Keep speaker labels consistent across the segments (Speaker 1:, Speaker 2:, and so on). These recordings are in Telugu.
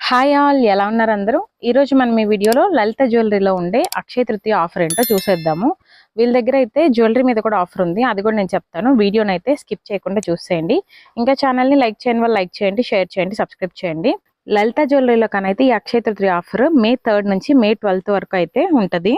Speaker 1: హాయ్ ఆల్, ఎలా ఉన్నారు అందరూ? ఈరోజు మనం ఈ వీడియోలో లలిత జ్యువెలరీలో ఉండే అక్షయ తృతీయ ఆఫర్ ఏంటో చూసేద్దాము. వీళ్ళ దగ్గర అయితే జ్యువెలరీ మీద కూడా ఆఫర్ ఉంది, అది కూడా నేను చెప్తాను. వీడియోని అయితే స్కిప్ చేయకుండా చూసేయండి. ఇంకా ఛానల్ని లైక్ చేయని వాళ్ళు లైక్ చేయండి, షేర్ చేయండి, సబ్స్క్రైబ్ చేయండి. లలిత జ్యువెలరీలో కనైతే ఈ అక్షయ తృతీయ ఆఫర్ మే 3 నుంచి మే 12 వరకు అయితే ఉంటుంది.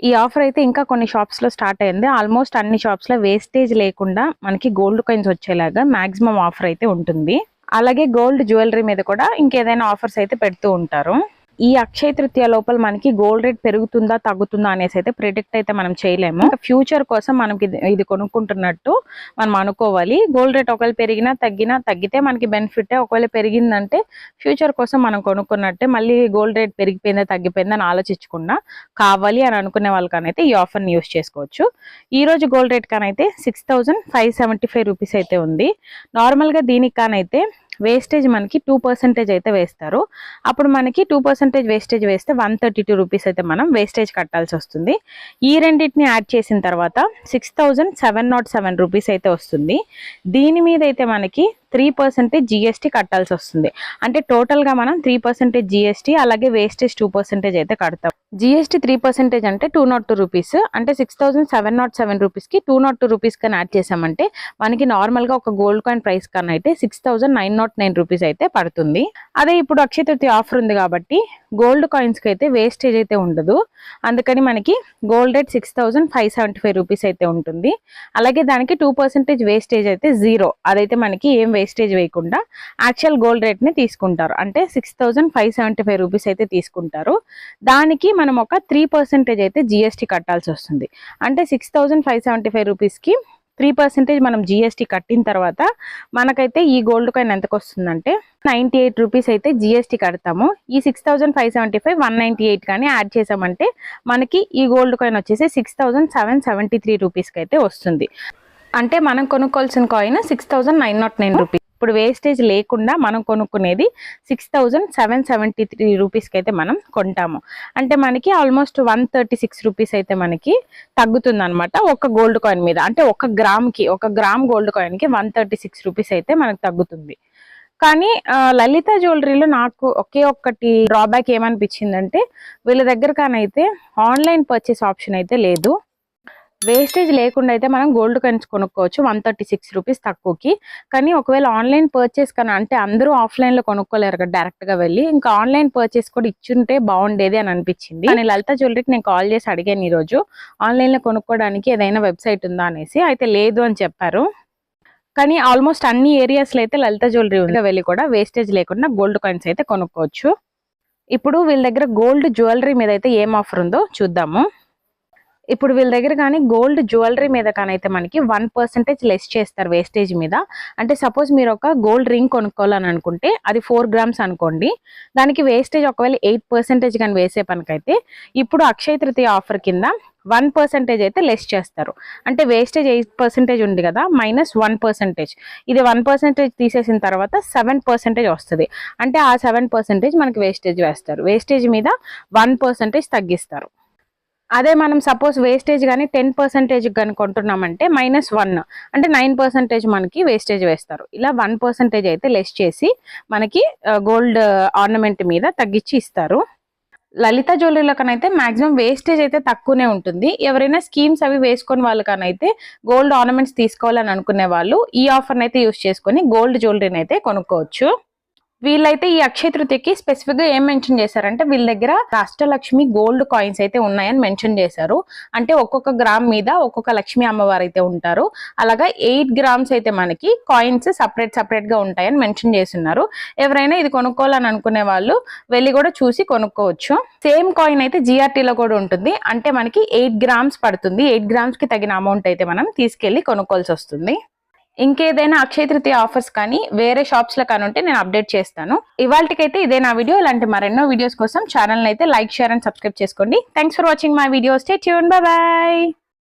Speaker 1: ఈ ఆఫర్ అయితే ఇంకా కొన్ని షాప్స్లో స్టార్ట్ అయింది. ఆల్మోస్ట్ అన్ని షాప్స్లో వేస్టేజ్ లేకుండా మనకి గోల్డ్ కాయిన్స్ వచ్చేలాగా మాక్సిమం ఆఫర్ అయితే ఉంటుంది. అలాగే గోల్డ్ జ్యువెలరీ మీద కూడా ఇంకేదైనా ఆఫర్స్ అయితే పెడుతూ ఉంటారు. ఈ అక్షయ తృతీయ లోపల మనకి గోల్డ్ రేట్ పెరుగుతుందా తగ్గుతుందా అనేసి అయితే ప్రిడిక్ట్ అయితే మనం చేయలేము. ఫ్యూచర్ కోసం మనకి ఇది కొనుక్కుంటున్నట్టు మనం అనుకోవాలి. గోల్డ్ రేట్ ఒకవేళ పెరిగినా తగ్గితే మనకి బెనిఫిటే. ఒకవేళ పెరిగిందంటే ఫ్యూచర్ కోసం మనం కొనుక్కున్నట్టే. మళ్ళీ గోల్డ్ రేట్ పెరిగిపోయిందా తగ్గిపోయిందా అని ఆలోచించకుండా కావాలి అని అనుకునే వాళ్ళకనైతే ఈ ఆఫర్ని యూస్ చేసుకోవచ్చు. ఈ రోజు గోల్డ్ రేట్ కానైతే 6575 రూపీస్ అయితే ఉంది. నార్మల్గా దీనికి కానైతే వేస్టేజ్ మనకి 2% అయితే వేస్తారు. అప్పుడు మనకి 2% వేస్టేజ్ వేస్తే 132 రూపీస్ అయితే మనం వేస్టేజ్ కట్టాల్సి వస్తుంది. ఈ రెండింటిని యాడ్ చేసిన తర్వాత 6707 రూపీస్ అయితే వస్తుంది. దీని మీద అయితే మనకి 3% జిఎస్టీ కట్టాల్సి వస్తుంది. అంటే టోటల్గా మనం 3% జిఎస్టీ అలాగే వేస్టేజ్ 2% అయితే కడతాం. జిఎస్టీ 3% అంటే 202 రూపీస్. అంటే 6707 రూపీస్కి 202 రూపీస్ కానీ యాడ్ చేసామంటే మనకి నార్మల్గా ఒక గోల్డ్ కాయిన్ ప్రైస్ కన్నా అయితే 6909 రూపీస్ అయితే పడుతుంది. అదే ఇప్పుడు అక్షయ తృతీయ ఆఫర్ ఉంది కాబట్టి గోల్డ్ కాయిన్స్కి అయితే వేస్టేజ్ అయితే ఉండదు. అందుకని మనకి గోల్డ్ రేట్ 6575 రూపీస్ అయితే ఉంటుంది. అలాగే దానికి 2% వేస్టేజ్ అయితే జీరో. అదైతే మనకి ఏం వేస్టేజ్ వేయకుండా యాక్చువల్ గోల్డ్ రేట్ని తీసుకుంటారు. అంటే 6575 రూపీస్ అయితే తీసుకుంటారు. దానికి మనం ఒక 3% అయితే జిఎస్టీ కట్టాల్సి వస్తుంది. అంటే 6575 రూపీస్కి 3% మనం జిఎస్టీ కట్టిన తర్వాత మనకైతే ఈ గోల్డ్ కాయిన్ ఎంతకు వస్తుందంటే 98 రూపీస్ అయితే జిఎస్టీ కడతాము. ఈ 6575 198 కానీ యాడ్ చేసామంటే మనకి ఈ గోల్డ్ కాయిన్ వచ్చేసి 6773 రూపీస్కి అయితే వస్తుంది. అంటే మనం కొనుక్కోవాల్సిన కాయిన్ 6909 రూపీస్. ఇప్పుడు వేస్టేజ్ లేకుండా మనం కొనుక్కునేది 6773 రూపీస్కి అయితే మనం కొంటాము. అంటే మనకి ఆల్మోస్ట్ 136 రూపీస్ అయితే మనకి తగ్గుతుంది అనమాట ఒక గోల్డ్ కాయిన్ మీద. అంటే ఒక గ్రామ్ గోల్డ్ కాయిన్కి 136 రూపీస్ అయితే మనకు తగ్గుతుంది. కానీ లలిత జ్యువెలరీలో నాకు ఒకే ఒక్కటి డ్రాబ్యాక్ ఏమనిపించిందంటే వీళ్ళ దగ్గర కానైతే ఆన్లైన్ పర్చేస్ ఆప్షన్ అయితే లేదు. వేస్టేజ్ లేకుండా అయితే మనం గోల్డ్ కాయిన్స్ కొనుక్కోవచ్చు 136 రూపీస్ తక్కువకి. కానీ ఒకవేళ ఆన్లైన్ పర్చేస్ కన్నా, అంటే అందరూ ఆఫ్లైన్లో కొనుక్కోలేరు కదా డైరెక్ట్గా వెళ్ళి, ఇంకా ఆన్లైన్ పర్చేస్ కూడా ఇచ్చుంటే బాగుండేది అని అనిపించింది. కానీ లలిత జ్యువెలరీకి నేను కాల్ చేసి అడిగాను ఈరోజు ఆన్లైన్లో కొనుక్కోవడానికి ఏదైనా వెబ్సైట్ ఉందా అనేసి. అయితే లేదు అని చెప్పారు. కానీ ఆల్మోస్ట్ అన్ని ఏరియాస్లో అయితే లలిత జ్యువెలరీ వెళ్ళి కూడా వేస్టేజ్ లేకుండా గోల్డ్ కాయిన్స్ అయితే కొనుక్కోవచ్చు. ఇప్పుడు వీళ్ళ దగ్గర గోల్డ్ జ్యువెలరీ మీద అయితే ఏం ఆఫర్ ఉందో చూద్దాము. ఇప్పుడు వీళ్ళ దగ్గర కానీ గోల్డ్ జ్యువెలరీ మీద కానైతే మనకి 1% లెస్ చేస్తారు వేస్టేజ్ మీద. అంటే సపోజ్ మీరు ఒక గోల్డ్ రింగ్ కొనుక్కోవాలని అనుకుంటే అది 4 గ్రామ్స్ అనుకోండి, దానికి వేస్టేజ్ ఒకవేళ 8% కానీ వేసే పనికైతే ఇప్పుడు అక్షయ తృతీయ ఆఫర్ కింద 1% అయితే లెస్ చేస్తారు. అంటే వేస్టేజ్ 8% ఉంది కదా, -1%. ఇది 1% తీసేసిన తర్వాత 7% వస్తుంది. అంటే ఆ 7% మనకి వేస్టేజ్ వేస్తారు. వేస్టేజ్ మీద 1% తగ్గిస్తారు. అదే మనం సపోజ్ వేస్టేజ్ కానీ 10% కానీ కొంటున్నామంటే -1 అంటే 9% మనకి వేస్టేజ్ వేస్తారు. ఇలా 1% అయితే లెస్ చేసి మనకి గోల్డ్ ఆర్నమెంట్ మీద తగ్గించి ఇస్తారు. లలిత జ్యువెలరీలో కనైతే మాక్సిమం వేస్టేజ్ అయితే తక్కువనే ఉంటుంది. ఎవరైనా స్కీమ్స్ అవి వేసుకొని వాళ్ళకనైతే గోల్డ్ ఆర్నమెంట్స్ తీసుకోవాలని అనుకునే వాళ్ళు ఈ ఆఫర్ని అయితే యూస్ చేసుకొని గోల్డ్ జ్యువెలరీని అయితే కొనుక్కోవచ్చు. వీళ్ళైతే ఈ అక్షయ తృతీయకి స్పెసిఫిక్ గా ఏం మెన్షన్ చేశారంటే వీళ్ళ దగ్గర అష్టలక్ష్మి గోల్డ్ కాయిన్స్ అయితే ఉన్నాయని మెన్షన్ చేశారు. అంటే ఒక్కొక్క గ్రామ్ మీద ఒక్కొక్క లక్ష్మీ అమ్మవారు అయితే ఉంటారు. అలాగా 8 గ్రామ్స్ అయితే మనకి కాయిన్స్ సపరేట్ గా ఉంటాయని మెన్షన్ చేస్తున్నారు. ఎవరైనా ఇది కొనుక్కోవాలని అనుకునే వాళ్ళు వెళ్ళి కూడా చూసి కొనుక్కోవచ్చు. సేమ్ కాయిన్ అయితే జిఆర్టీలో కూడా ఉంటుంది. అంటే మనకి 8 గ్రామ్స్ పడుతుంది. 8 గ్రామ్స్ కి తగిన అమౌంట్ అయితే మనం తీసుకెళ్లి కొనుక్కోవాల్సి వస్తుంది. ఇంకేదైనా అక్షయ తృతీయ ఆఫర్స్ కానీ వేరే షాప్స్ లో కానీ ఉంటే నేను అప్డేట్ చేస్తాను. ఇవాళకైతే ఇదే నా వీడియో. ఇలాంటి మరెన్నో వీడియోస్ కోసం ఛానల్ అయితే లైక్, షేర్ అండ్ సబ్స్క్రైబ్ చేసుకోండి. Thanks for watching my video. Stay tuned. By by.